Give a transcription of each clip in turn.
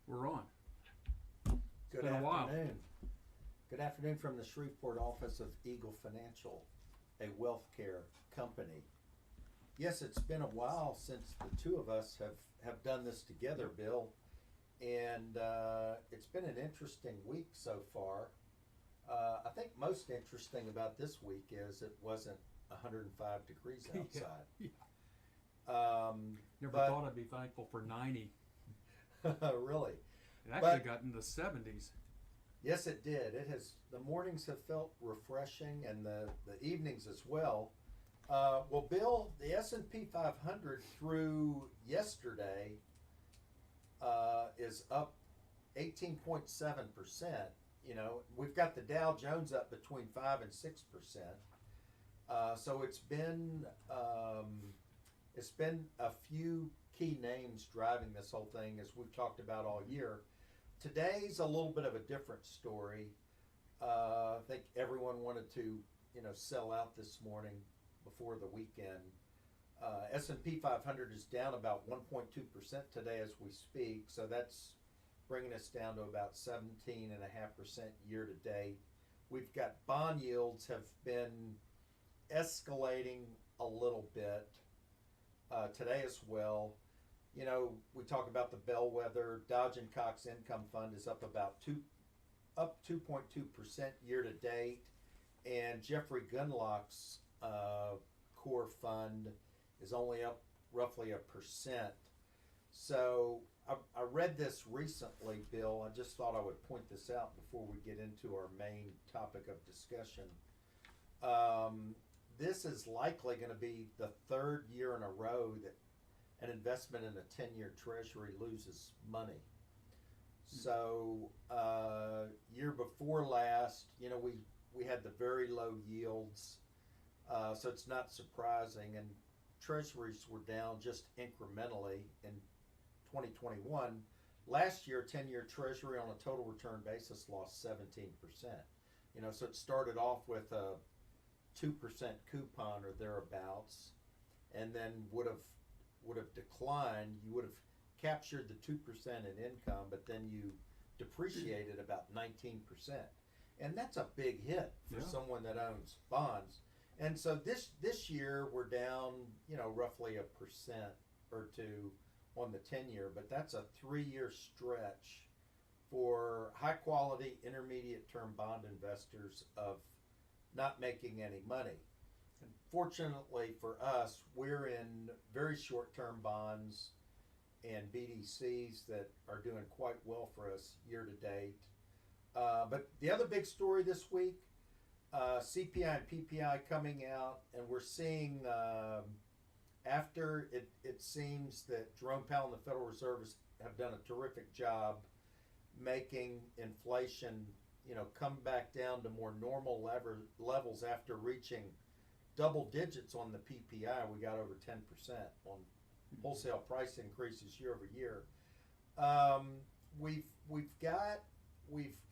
We're on. Good been a while. afternoon. Good afternoon from the Shreveport office of Eagle Financial, a wealth care company. Yes, it's been a while since the two of us have done this together, Bill, and it's been an interesting week so far. I think most interesting about this week is it wasn't 105 degrees outside. Yeah. Never But- thought I'd be thankful for 90. Really. It actually But- got in the 70s. Yes, it did. It has. The mornings have felt refreshing, and the evenings as well. Well, Bill, the S&P 500 through yesterday is up 18.7%. You know, we've got the Dow Jones up between 5 and 6%. So it's been a few key names driving this whole thing, as we've talked about all year. Today's a little bit of a different story. I think everyone wanted to, sell out this morning before the weekend. S&P 500 is down about 1.2% today as we speak, so that's bringing us down to about 17.5% year to date. We've got bond yields have been escalating a little bit today as well. You know, we talk about the bellwether. Dodge and Cox Income Fund is up 2.2% year to date, and Jeffrey Gunlock's core fund is only up roughly 1%. So I read this recently, Bill. I just thought I would point this out before we get into our main topic of discussion. This is likely going to be the third year in a row that an investment in a 10-year treasury loses money. So year before last, we had the very low yields, so it's not surprising. And treasuries were down just incrementally in 2021. Last year, 10-year treasury on a total return basis lost 17%. So it started off with a 2% coupon or thereabouts, and then would have declined. You would have captured the 2% in income, but then you depreciated about 19%, and that's a big hit for someone that owns bonds. And so this year we're down, roughly 1% or 2% on the 10-year, but that's a 3-year stretch for high quality intermediate term bond investors of not making any money. And fortunately for us, we're in very short-term bonds and BDCs that are doing quite well for us year to date. But the other big story this week, CPI and PPI coming out, and we're seeing after it seems that Jerome Powell and the Federal Reserve have done a terrific job making inflation, come back down to more normal levels after reaching double digits on the PPI. We got over 10% on wholesale price increases year over year. We've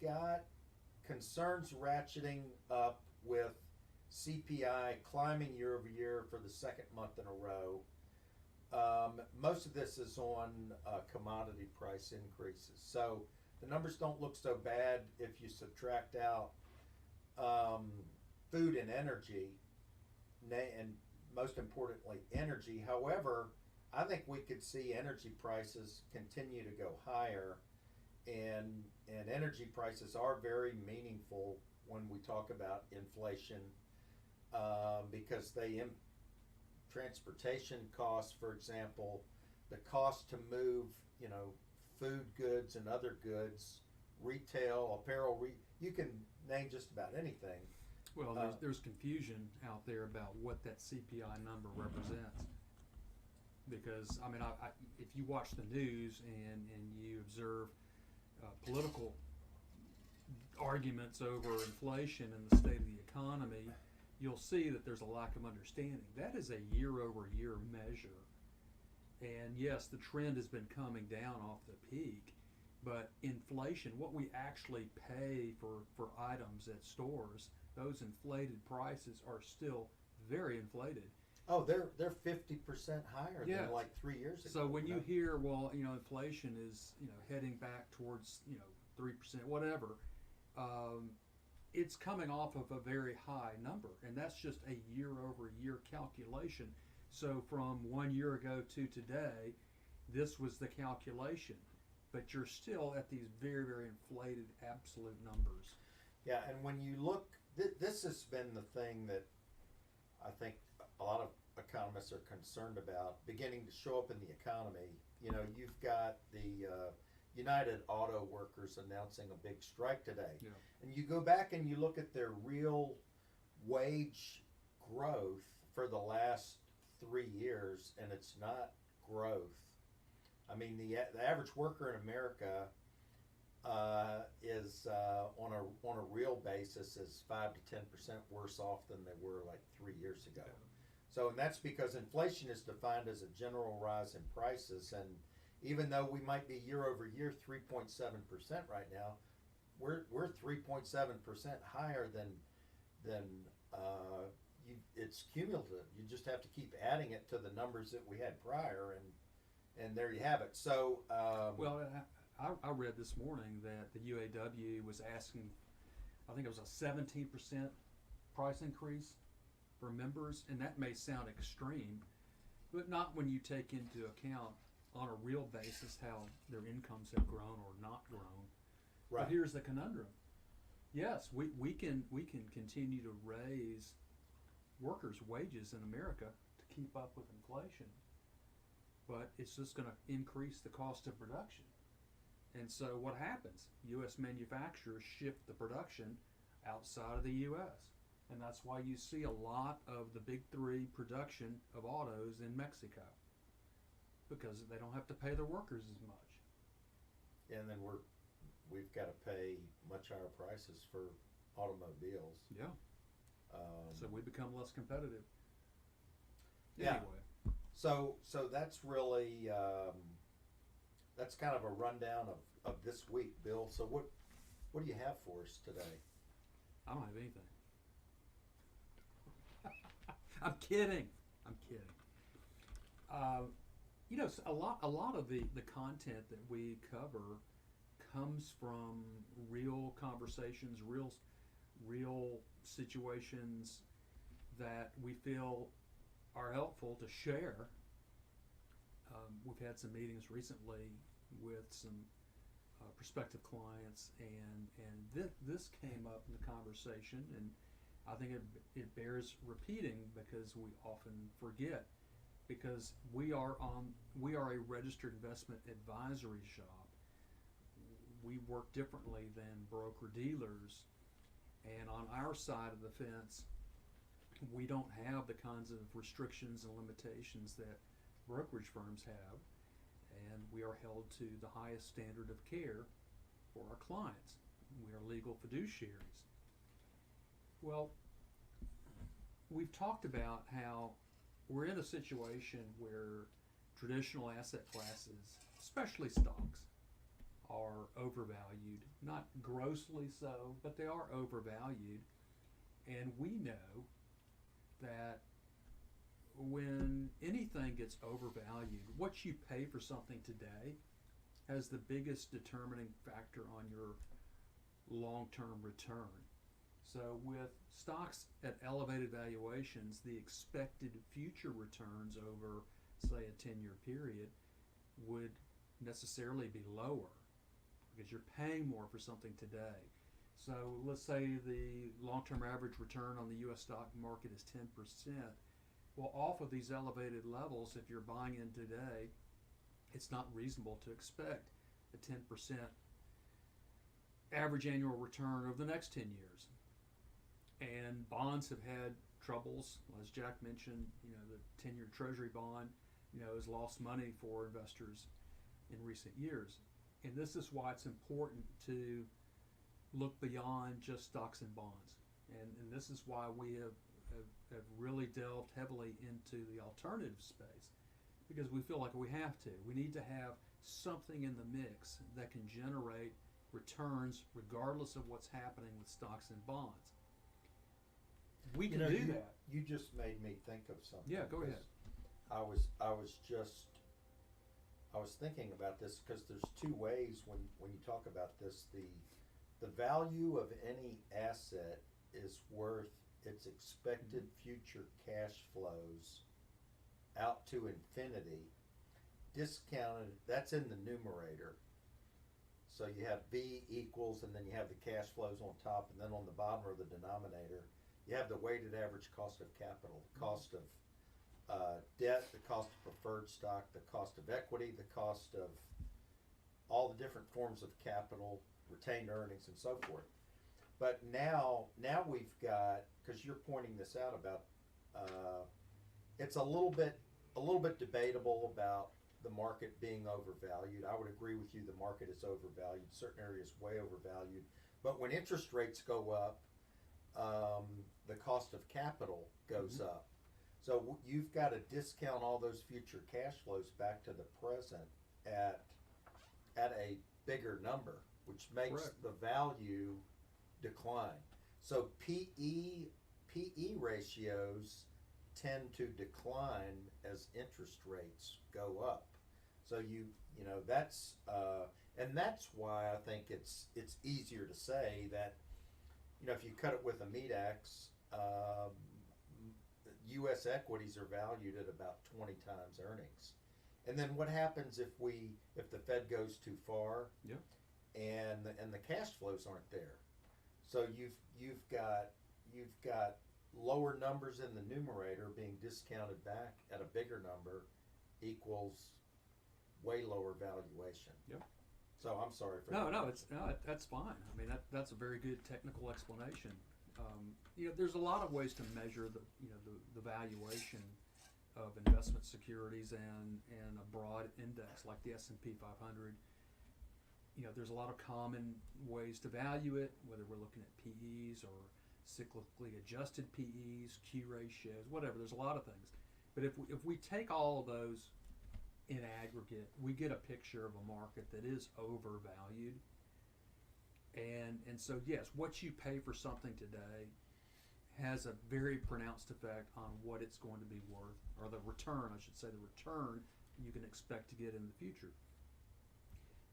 got concerns ratcheting up with CPI climbing year over year for the second month in a row. Most of this is on commodity price increases. So the numbers don't look so bad if you subtract out food and energy, and most importantly, energy. However, I think we could see energy prices continue to go higher, and energy prices are very meaningful when we talk about inflation, because transportation costs, for example, the cost to move, food goods and other goods, retail, apparel, you can name just about anything. Well, there's confusion out there about what that CPI number represents. Because, if you watch the news and you observe political arguments over inflation and the state of the economy, you'll see that there's a lack of understanding. That is a year-over-year measure. And yes, the trend has been coming down off the peak, but inflation, what we actually pay for items at stores, those inflated prices are still very inflated. Oh, they're 50% higher Yeah. than like 3 years ago. So when you know? hear, well, inflation is, heading back towards, 3%, whatever, um, it's coming off of a very high number, and that's just a year-over-year calculation. So from 1 year ago to today, this was the calculation, but you're still at these very, very inflated absolute numbers. Yeah, and when you look, this has been the thing that I think a lot of economists are concerned about beginning to show up in the economy. You know, you've got the United Auto Workers announcing a big strike today. Yeah. And you go back and you look at their real wage growth for the last 3 years, and it's not growth. I mean, the average worker in America is on a real basis is 5 to 10% worse off than they were like 3 years ago. Yeah. So, and that's because inflation is defined as a general rise in prices, and even though we might be year over year 3.7% right now, we're 3.7% higher than it's cumulative. You just have to keep adding it to the numbers that we had prior, and there you have it. So, Well, I read this morning that the UAW was asking, I think it was a 17% price increase for members, and that may sound extreme, but not when you take into account on a real basis how their incomes have grown or not grown. right. But here's the conundrum. Yes, we can continue to raise workers' wages in America to keep up with inflation, but it's just going to increase the cost of production. And so what happens? U.S. manufacturers shift the production outside of the U.S. And that's why you see a lot of the big three production of autos in Mexico, because they don't have to pay their workers as much. And then we've got to pay much higher prices for automobiles. Yeah. So we become less competitive. Yeah. Anyway. So that's really that's kind of a rundown of this week, Bill. So what do you have for us today? I don't have anything. I'm kidding. A lot of the content that we cover comes from real conversations, real situations that we feel are helpful to share. We've had some meetings recently with some prospective clients, and this came up in the conversation, and I think it bears repeating because we often forget, because we are a registered investment advisory shop. We work differently than broker dealers, and on our side of the fence, we don't have the kinds of restrictions and limitations that brokerage firms have, and we are held to the highest standard of care for our clients. We are legal fiduciaries. Well, we've talked about how we're in a situation where traditional asset classes, especially stocks, are overvalued. Not grossly so, but they are overvalued. And we know that when anything gets overvalued, what you pay for something today has the biggest determining factor on your long-term return. So with stocks at elevated valuations, the expected future returns over, say, a 10-year period would necessarily be lower because you're paying more for something today. So let's say the long-term average return on the U.S. stock market is 10%. Well, off of these elevated levels, if you're buying in today, it's not reasonable to expect a 10% average annual return over the next 10 years. And bonds have had troubles. As Jack mentioned, the 10-year Treasury bond, has lost money for investors in recent years. And this is why it's important to look beyond just stocks and bonds. And this is why we have really delved heavily into the alternative space, because we feel like we have to. We need to have something in the mix that can generate returns regardless of what's happening with stocks and bonds. we can You know, do you, that. you just made me think of something. Yeah, go ahead. 'Cause I was thinking about this because there's two ways when you talk about this. The value of any asset is worth its expected future cash flows out to infinity, discounted, that's in the numerator. So you have V equals, and then you have the cash flows on top, and then on the bottom of the denominator, you have the weighted average cost of capital, the cost of debt, the cost of preferred stock, the cost of equity, the cost of all the different forms of capital, retained earnings, and so forth. But now we've got, because you're pointing this out about, it's a little bit debatable about the market being overvalued. I would agree with you, the market is overvalued, certain areas way overvalued. But when interest rates go up, the cost of capital goes up. So you've got to discount all those future cash flows back to the present at a bigger number, which makes Correct. the value decline. So PE ratios tend to decline as interest rates go up. So you know that's and that's why I think it's easier to say that, you know, if you cut it with a meat axe, U.S. equities are valued at about 20 times earnings. And then what happens if the Fed goes too far? Yeah. And the cash flows aren't there. So you've got lower numbers in the numerator being discounted back at a bigger number equals way lower valuation. Yep. So I'm sorry for No, that. that's fine. I mean, that's a very good technical explanation. You know, there's a lot of ways to measure the valuation of investment securities and a broad index like the S&P 500. You know, there's a lot of common ways to value it, whether we're looking at PEs or cyclically adjusted PEs, Q ratios, whatever. There's a lot of things. But if we take all of those in aggregate, we get a picture of a market that is overvalued. And so, yes, what you pay for something today has a very pronounced effect on what it's going to be worth, or the return, I should say, the return you can expect to get in the future.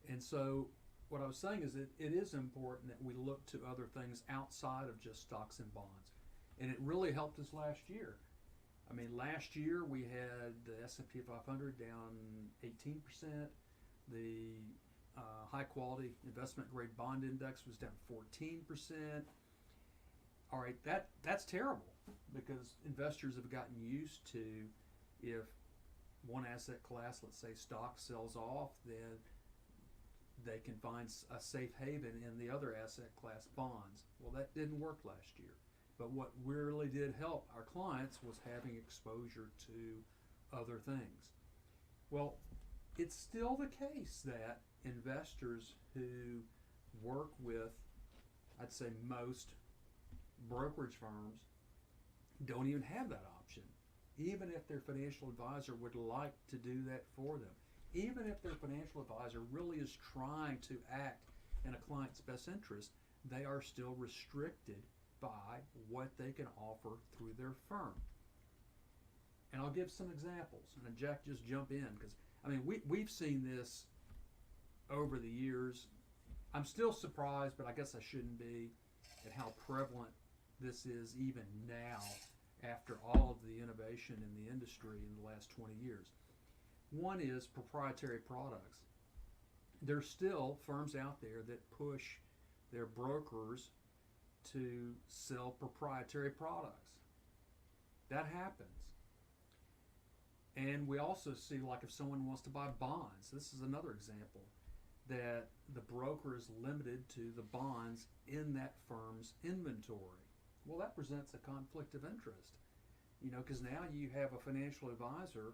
And so what I was saying is that it is important that we look to other things outside of just stocks and bonds. And it really helped us last year. I mean, last year we had the S&P 500 down 18%. The high quality investment grade bond index was down 14%. All right, that's terrible, because investors have gotten used to, if one asset class, let's say stock, sells off, then they can find a safe haven in the other asset class, bonds. Well, that didn't work last year. But what really did help our clients was having exposure to other things. Well, it's still the case that investors who work with, I'd say most brokerage firms, don't even have that option, even if their financial advisor would like to do that for them. Even if their financial advisor really is trying to act in a client's best interest, they are still restricted by what they can offer through their firm. And I'll give some examples, and Jack, just jump in, because I mean we've seen this over the years. I'm still surprised, but I guess I shouldn't be, at how prevalent this is even now, after all of the innovation in the industry in the last 20 years. One is proprietary products. There's still firms out there that push their brokers to sell proprietary products. That happens. And we also see, like, if someone wants to buy bonds, this is another example, that the broker is limited to the bonds in that firm's inventory. Well, that presents a conflict of interest, you know, because now you have a financial advisor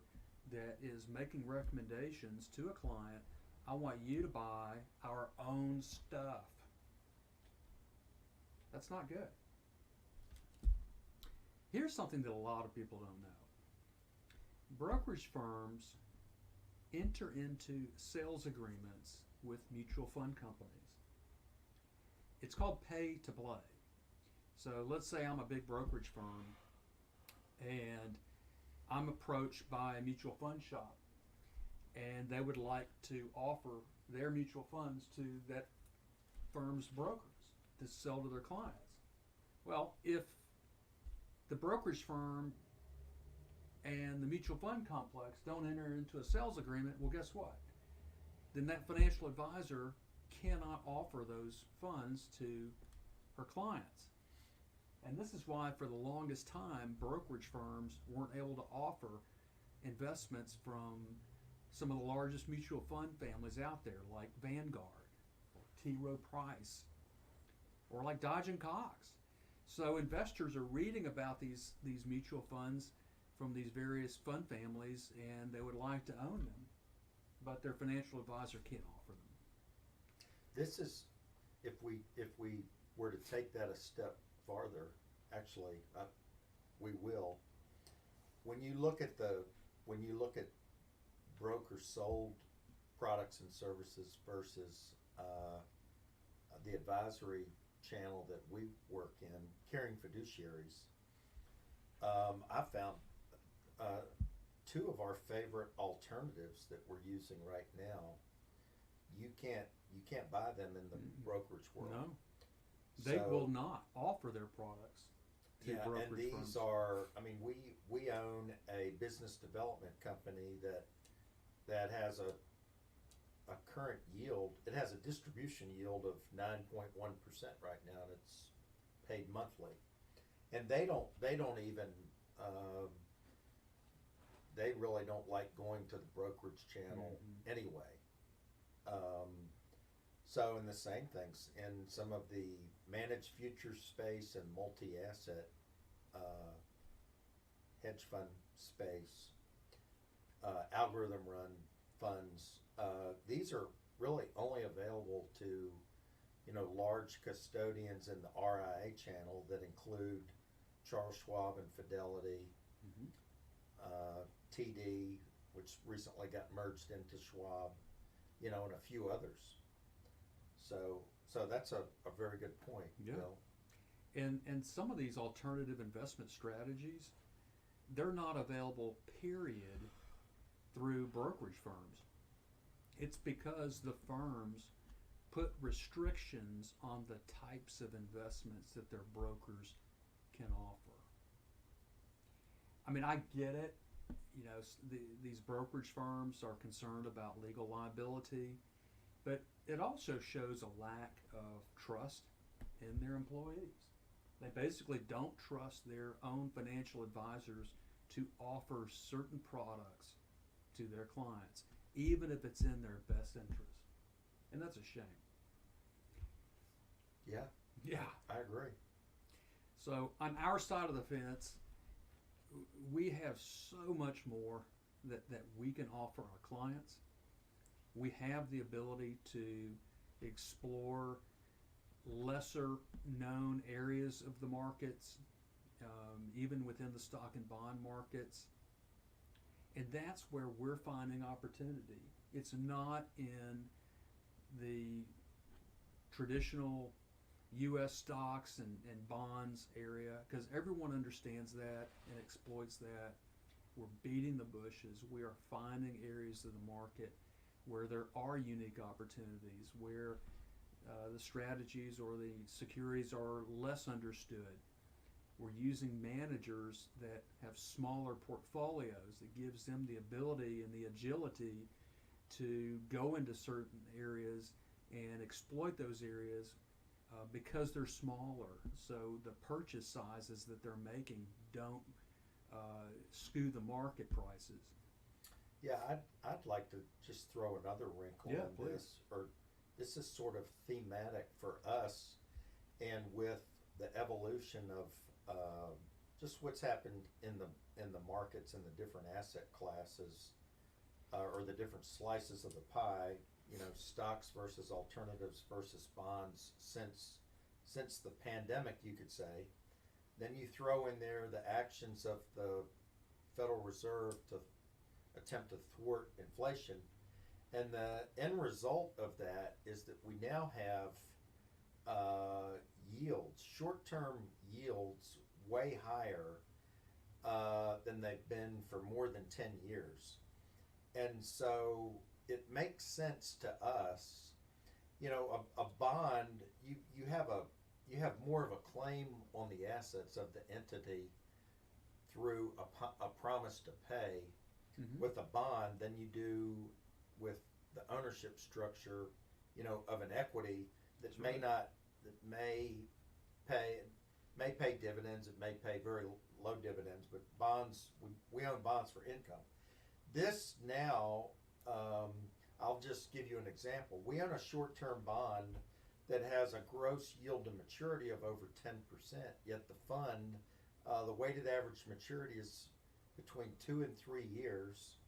that is making recommendations to a client. I want you to buy our own stuff. That's not good. Here's something that a lot of people don't know. Brokerage firms enter into sales agreements with mutual fund companies. It's called pay to play. So let's say I'm a big brokerage firm and I'm approached by a mutual fund shop and they would like to offer their mutual funds to that firm's brokers to sell to their clients. Well, if the brokerage firm and the mutual fund complex don't enter into a sales agreement, well, guess what? Then that financial advisor cannot offer those funds to her clients. And this is why, for the longest time, brokerage firms weren't able to offer investments from some of the largest mutual fund families out there, like Vanguard, or T. Rowe Price, or like Dodge and Cox. So investors are reading about these mutual funds from these various fund families, and they would like to own them, but their financial advisor can't offer them. This is, if we were to take that a step farther, actually, we will. When you look at broker sold products and services versus the advisory channel that we work in, Caring Fiduciaries, I found two of our favorite alternatives that we're using right now. You can't buy them in the brokerage world. No, they will not offer their products to brokerage and these firms. are, I mean, we own a business development company that has a current yield. It has a distribution yield of 9.1% right now, and it's paid monthly. And they don't even they really don't like going to the brokerage channel anyway. So in the same things, in some of the managed futures space and multi-asset hedge fund space, algorithm run funds, these are really only available to large custodians in the RIA channel that include Charles Schwab and Fidelity, TD, which recently got merged into Schwab, and a few others. So that's a very good point, Yeah. Bill. And some of these alternative investment strategies, they're not available, period, through brokerage firms. It's because the firms put restrictions on the types of investments that their brokers can offer. I mean, I get it. These brokerage firms are concerned about legal liability, but it also shows a lack of trust in their employees. They basically don't trust their own financial advisors to offer certain products to their clients, even if it's in their best interest. And that's a shame. Yeah, Yeah. I agree. So on our side of the fence, we have so much more that we can offer our clients. We have the ability to explore lesser known areas of the markets, even within the stock and bond markets. And that's where we're finding opportunity. It's not in the traditional U.S. stocks and bonds area, because everyone understands that and exploits that. We're beating the bushes. We are finding areas of the market where there are unique opportunities, where the strategies or the securities are less understood. We're using managers that have smaller portfolios that gives them the ability and the agility to go into certain areas and exploit those areas because they're smaller. So the purchase sizes that they're making don't skew the market prices. Yeah, I'd like to just throw another wrinkle Yeah, in please. this, or this is sort of thematic for us, and with the evolution of just what's happened in the markets and the different asset classes, or the different slices of the pie, stocks versus alternatives versus bonds since the pandemic, you could say. Then you throw in there the actions of the Federal Reserve to attempt to thwart inflation, and the end result of that is that we now have yields, short-term yields way higher than they've been for more than 10 years. And so it makes sense to us, you know, a bond, you have more of a claim on the assets of the entity through a promise to pay Mhm. with a bond than you do with the ownership structure, you know, of an equity that That's may right. not, that may pay dividends, it may pay very low dividends, but bonds, we own bonds for income. This now, I'll just give you an example. We own a short-term bond that has a gross yield to maturity of over 10%, yet the fund, the weighted average maturity is between 2 and 3 years,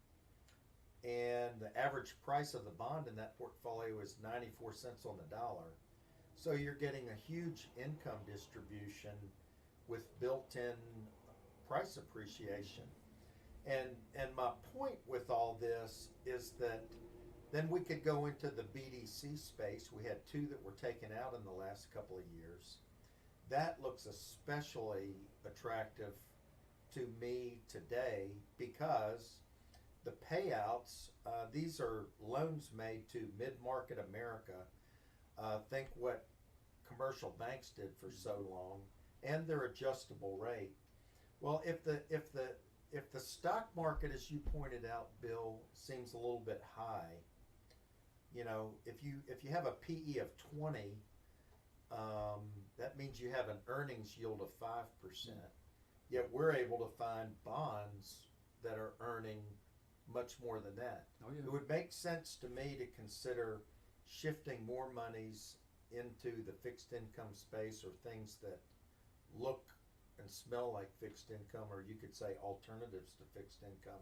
and the average price of the bond in that portfolio is 94 cents on the dollar. So you're getting a huge income distribution with built-in price appreciation. And my point with all this is that then we could go into the BDC space. We had 2 that were taken out in the last couple of years. That looks especially attractive to me today because the payouts, these are loans made to mid-market America. Think what commercial banks did for so long, and their adjustable rate. Well, if the stock market, as you pointed out, Bill, seems a little bit high, you know, if you have a PE of 20, that means you have an earnings yield of 5%. Yet we're able to find bonds that are earning much more than that. Oh yeah. It would make sense to me to consider shifting more monies into the fixed income space, or things that look and smell like fixed income, or you could say alternatives to fixed income.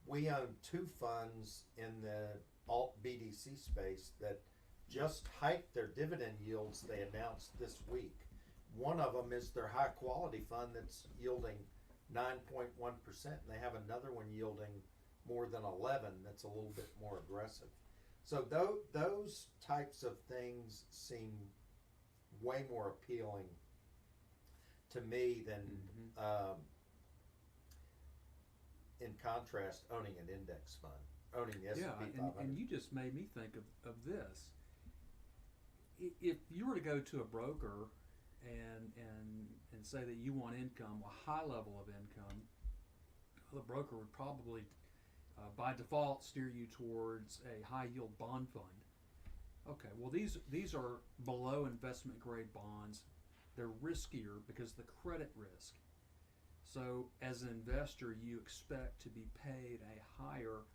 We own 2 funds in the alt BDC space that just hiked their dividend yields they announced this week. One of them is their high quality fund that's yielding 9.1%, and they have another one yielding more than 11 that's a little bit more aggressive. So those types of things seem way more appealing to me than, in contrast, owning an index fund, owning the S&P 500. And you just made me think of this. If you were to go to a broker and say that you want income, a high level of income, the broker would probably by default steer you towards a high yield bond fund. Okay, well these are below investment grade bonds. They're riskier because of the credit risk. So as an investor, you expect to be paid a higher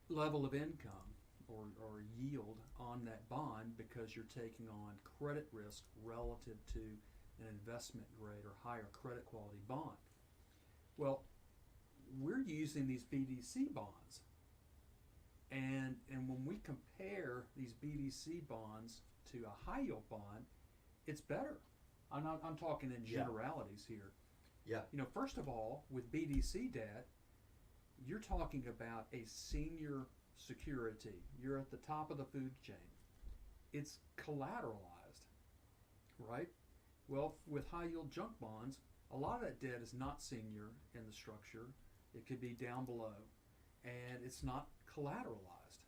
level of income or yield on that bond because you're taking on credit risk relative to an investment grade or higher credit quality bond. Well, we're using these BDC bonds, and when we compare these BDC bonds to a high yield bond, it's better. I'm talking in generalities here. Yeah. You know, first of all, with BDC debt, you're talking about a senior security. You're at the top of the food chain. It's collateralized, right? Well, with high yield junk bonds, a lot of that debt is not senior in the structure. It could be down below, and it's not collateralized.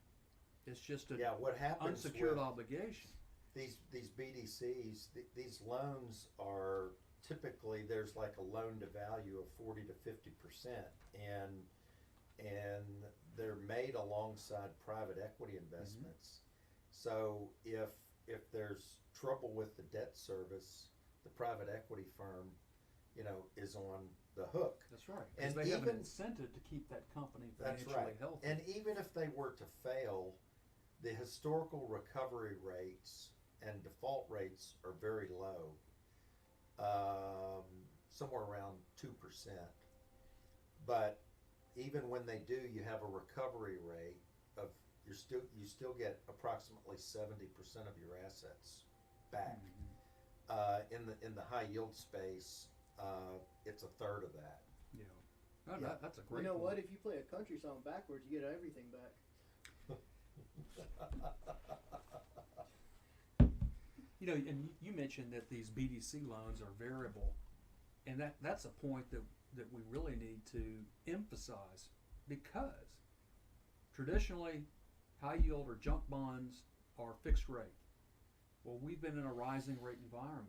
It's just an what happens unsecured with obligation. these BDCs, these loans are typically, there's like a loan to value of 40 to 50%, and they're made alongside private equity investments. So if there's trouble with the debt service, the private equity firm, you know, is on the hook. That's right. Because And they have an even- incentive to keep that company That's financially right. healthy. And even if they were to fail, the historical recovery rates and default rates are very low, somewhere around 2%. But even when they do, you have a recovery rate of you still get approximately 70% of your assets back. In the high yield space, it's a third of that. Yeah. No, Yeah. that's a great You know point. what? If you play a country song backwards, you get everything back. You know, and you mentioned that these BDC loans are variable, and that's a point that we really need to emphasize, because traditionally high yield or junk bonds are fixed rate. Well, we've been in a rising rate environment,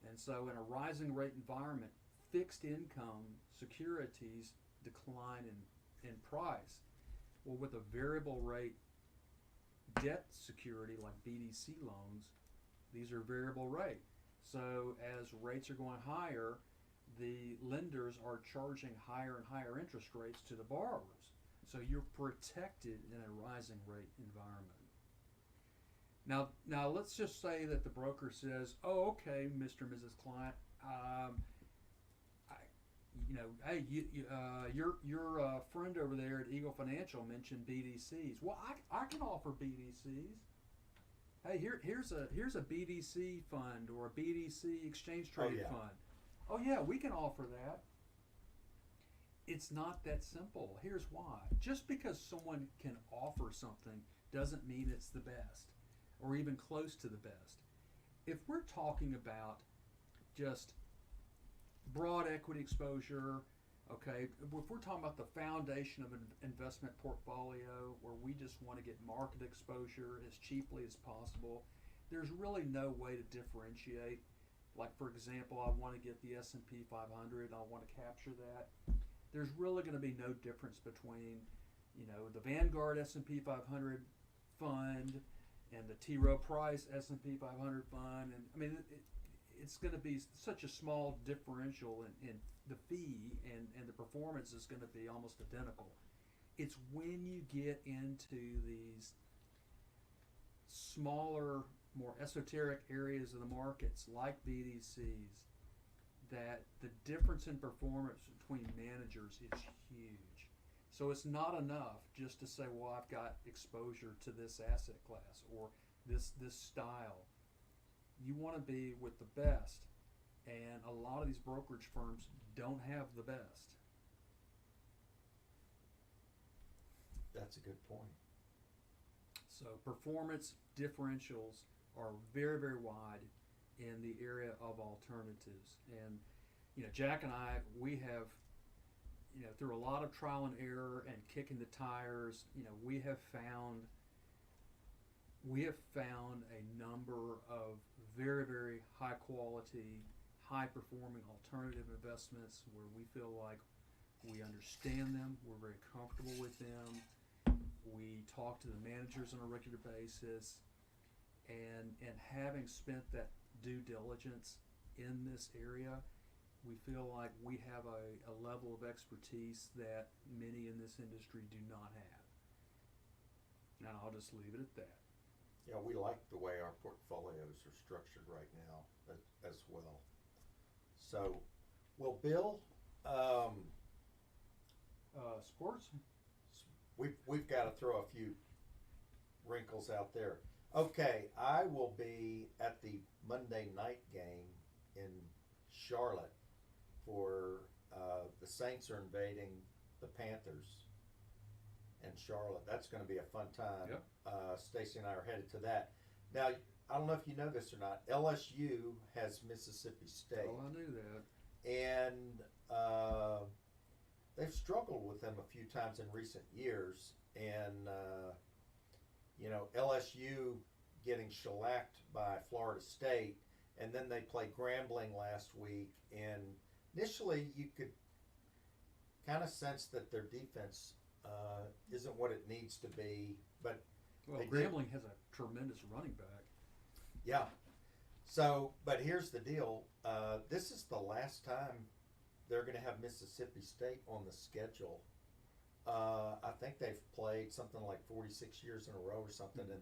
and so in a rising rate environment, fixed income securities decline in price. Well, with a variable rate debt security like BDC loans, these are variable rate. So as rates are going higher, the lenders are charging higher and higher interest rates to the borrowers. So you're protected in a rising rate environment. Now let's just say that the broker says, "Oh, okay, Mr. and Mrs. Client, hey, your friend over there at Eagle Financial mentioned BDCs. Well, I can offer BDCs. Hey, here's a BDC fund or a BDC exchange traded fund. Oh yeah, we can offer that." It's not that simple. Here's why. Just because someone can offer something doesn't mean it's the best or even close to the best. If we're talking about just broad equity exposure, okay, if we're talking about the foundation of an investment portfolio where we just want to get market exposure as cheaply as possible, there's really no way to differentiate. Like, for example, I want to get the S&P 500, I want to capture that. There's really going to be no difference between, the Vanguard S&P 500 fund and the T. Rowe Price S&P 500 fund, and I mean, it's going to be such a small differential in the fee, and the performance is going to be almost identical. It's when you get into these smaller, more esoteric areas of the markets like BDCs that the difference in performance between managers is huge. So it's not enough just to say, well, I've got exposure to this asset class or this style. You want to be with the best, and a lot of these brokerage firms don't have the best. That's a good point. So performance differentials are very, very wide in the area of alternatives. And, Jack and I, we have, through a lot of trial and error and kicking the tires, we have found a number of very, very high quality, high performing alternative investments where we feel like we understand them, we're very comfortable with them, we talk to the managers on a regular basis, and having spent that due diligence in this area, we feel like we have a level of expertise that many in this industry do not have. And I'll just leave it at that. Yeah, we like the way our portfolios are structured right now as well. So, well, Bill, Sports? we've got to throw a few wrinkles out there. Okay, I will be at the Monday night game in Charlotte for the Saints are invading the Panthers in Charlotte. That's going to be a fun time. Yep. Stacy and I are headed to that. Now, I don't know if you know this or not. LSU has Mississippi State. Oh, I knew that. And they've struggled with them a few times in recent years. And, LSU getting shellacked by Florida State. And then they played Grambling last week. And initially, you could kind of sense that their defense isn't what it needs to be. But Well, Grambling has a tremendous running back. yeah. So, but here's the deal. This is the last time they're going to have Mississippi State on the schedule. I think they've played something like 46 years in a row or something, and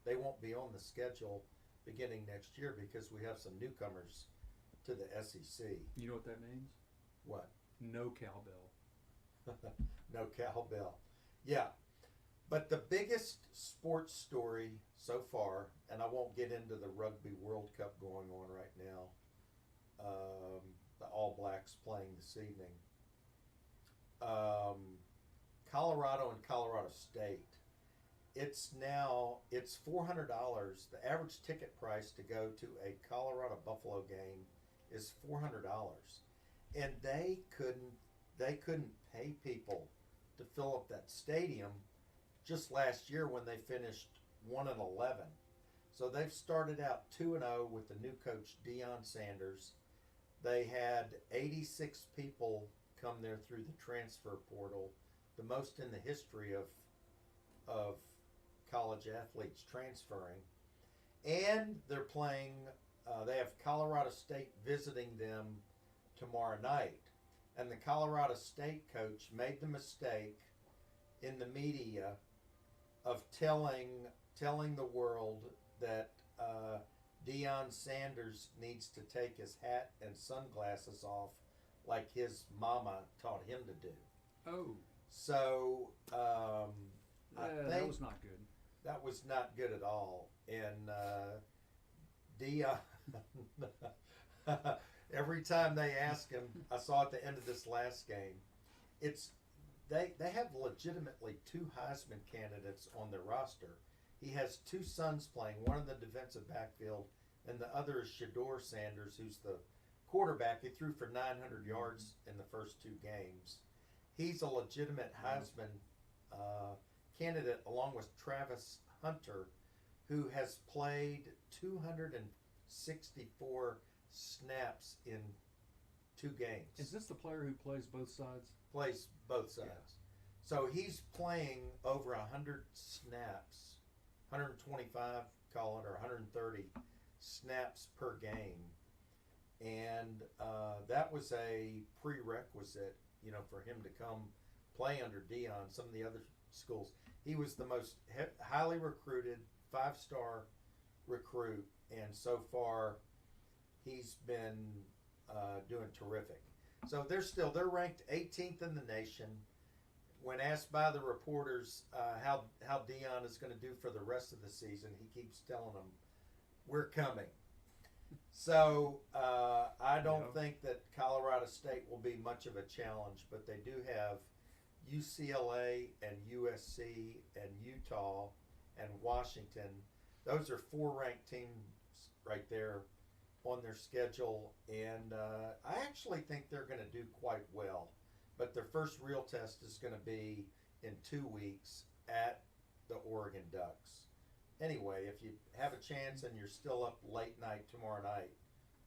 they won't be on the schedule beginning next year because we have some newcomers to the SEC. You know what that means? What? No cowbell. No cowbell. Yeah. But the biggest sports story so far, and I won't get into the Rugby World Cup going on right now, the All Blacks playing this evening. Colorado and Colorado State. it's $400. The average ticket price to go to a Colorado Buffalo game is $400, and they couldn't pay people to fill up that stadium just last year when they finished 1-11. So they've started out 2-0 with the new coach Deion Sanders. They had 86 people come there through the transfer portal, the most in the history of college athletes transferring. And they're playing. They have Colorado State visiting them tomorrow night, and the Colorado State coach made the mistake in the media of telling the world that Deion Sanders needs to take his hat and sunglasses off like his mama taught him to do. Oh, So I that think was not good. that was not good at all. And Deion, every time they ask him, I saw at the end of this last game, they have legitimately 2 Heisman candidates on their roster. He has 2 sons playing, one in the defensive backfield, and the other is Shedeur Sanders, who's the quarterback. He threw for 900 yards in the first 2 games. He's a legitimate Heisman candidate, along with Travis Hunter, who has played 264 snaps in 2 games. Is this the player who plays both sides? Plays both sides. So he's playing over 100 snaps, 125, call it, or 130 snaps per game. And that was a prerequisite, for him to come play under Deion. Some of the other schools, he was the most highly recruited 5-star recruit, and so far he's been doing terrific. So they're ranked 18th in the nation. When asked by the reporters how Deion is going to do for the rest of the season, he keeps telling them, "We're coming." So I don't think that Colorado State will be much of a challenge, but they do have UCLA and USC and Utah and Washington. Those are 4 ranked teams right there on their schedule, and I actually think they're going to do quite well. But their first real test is going to be in 2 weeks at the Oregon Ducks. Anyway, if you have a chance and you're still up late night tomorrow night,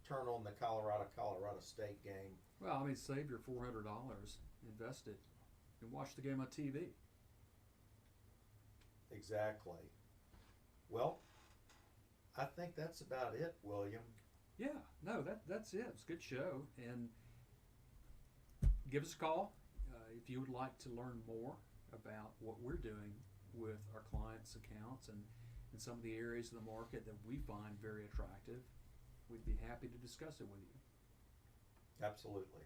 turn on the Colorado State game. Well, I mean, save your $400, invest it, and watch the game on TV. Exactly. Well, I think that's about it, William. Yeah, no, that's it. It's a good show, and give us a call if you would like to learn more about what we're doing with our clients' accounts and some of the areas of the market that we find very attractive. We'd be happy to discuss it with you. Absolutely.